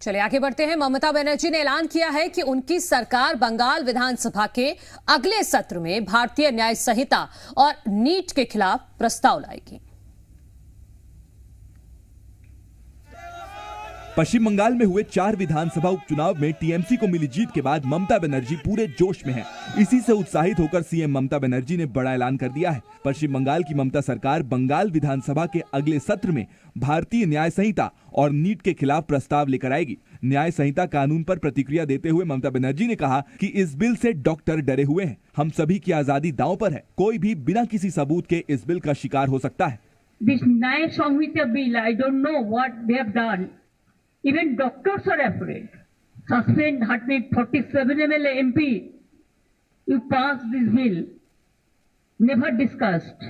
चलिए आगे बढ़ते हैं। ममता बनर्जी ने ऐलान किया है कि उनकी सरकार बंगाल विधानसभा के अगले सत्र में भारतीय न्याय संहिता और नीट के खिलाफ प्रस्ताव लाएगी। पश्चिम बंगाल में हुए 4 विधानसभा उपचुनाव में टीएमसी को मिली जीत के बाद ममता बनर्जी पूरे जोश में हैं। इसी से उत्साहित होकर सीएम ममता बनर्जी ने बड़ा ऐलान कर दिया है। पश्चिम बंगाल की ममता सरकार बंगाल विधानसभा के अगले सत्र में भारतीय न्याय संहिता और नीट के खिलाफ प्रस्ताव लेकर आएगी। न्याय संहिता कानून पर प्रतिक्रिया देते हुए ममता बनर्जी ने कहा कि इस बिल से डॉक्टर डरे हुए हैं। हम सभी की आजादी दांव पर है। कोई भी बिना किसी सबूत के इस बिल का शिकार हो सकता है। This न्याय संहिता bill, I don't know what they have done. Even doctors are afraid. Suspend 147 MLA MP. You pass this bill. Never discussed.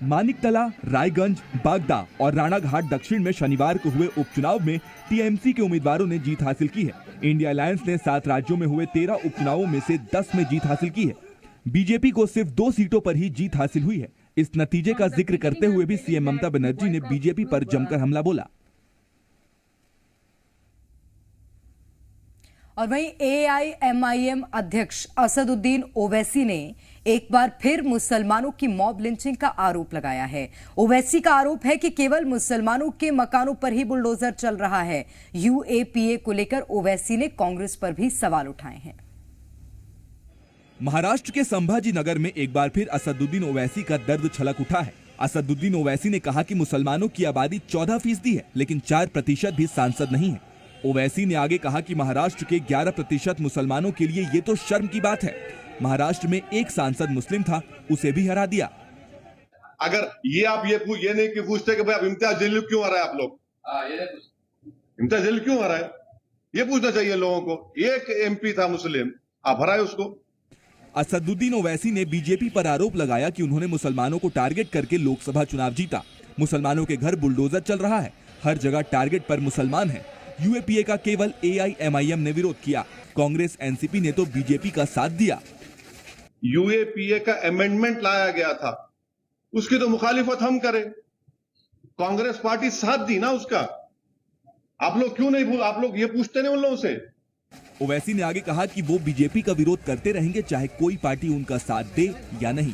Maniktala, Raiganj, Bagda और राणाघाट दक्षिण में शनिवार को हुए उपचुनाव में टीएमसी के उम्मीदवारों ने जीत हासिल की है। इंडिया अलायंस ने 7 राज्यों में हुए 13 उपचुनावों में से 10 में जीत हासिल की है। बीजेपी को सिर्फ 2 सीटों पर ही जीत हासिल हुई है। इस नतीजे का जिक्र करते हुए भी सीएम ममता बनर्जी ने बीजेपी पर जमकर हमला बोला। और वहीं एआईएमआईएम अध्यक्ष असदुद्दीन ओवैसी ने एक बार फिर मुसलमानों की मॉब लिंचिंग का आरोप लगाया है। ओवैसी का आरोप है कि केवल मुसलमानों के मकानों पर ही बुलडोजर चल रहा है। यूएपीए को लेकर ओवैसी ने कांग्रेस पर भी सवाल उठाए हैं। महाराष्ट्र के संभाजी नगर में एक बार फिर असदुद्दीन ओवैसी का दर्द छलक उठा है। असदुद्दीन ओवैसी ने कहा कि मुसलमानों की आबादी 14% है, लेकिन 4% भी सांसद नहीं है। ओवैसी ने आगे कहा कि महाराष्ट्र के 11% मुसलमानों के लिए ये तो शर्म की बात है। महाराष्ट्र में एक सांसद मुस्लिम था, उसे भी हरा दिया। अगर ये आप ये नहीं कि पूछते कि भाई आप इम्तियाज जलील क्यों आ रहा है, आप लोग इम्तियाज जलील क्यों आ रहा है, ये पूछना चाहिए लोगों को। एक एमपी था मुस्लिम, आप हराए उसको। असदुद्दीन ओवैसी ने बीजेपी पर आरोप लगाया कि उन्होंने मुसलमानों को टारगेट करके लोकसभा चुनाव जीता। मुसलमानों के घर बुलडोजर चल रहा है, हर जगह टारगेट पर मुसलमान है। यूएपीए का केवल एआईएमआईएम ने विरोध किया। कांग्रेस एनसीपी ने तो बीजेपी का साथ दिया। यूएपीए का अमेंडमेंट लाया गया था, उसकी तो मुखालिफत हम करें। कांग्रेस पार्टी साथ दी ना उसका। आप लोग क्यों नहीं आप लोग ये पूछते नहीं उन लोगों से। ओवैसी ने आगे कहा कि वो बीजेपी का विरोध करते रहेंगे, चाहे कोई पार्टी उनका साथ दे या नहीं।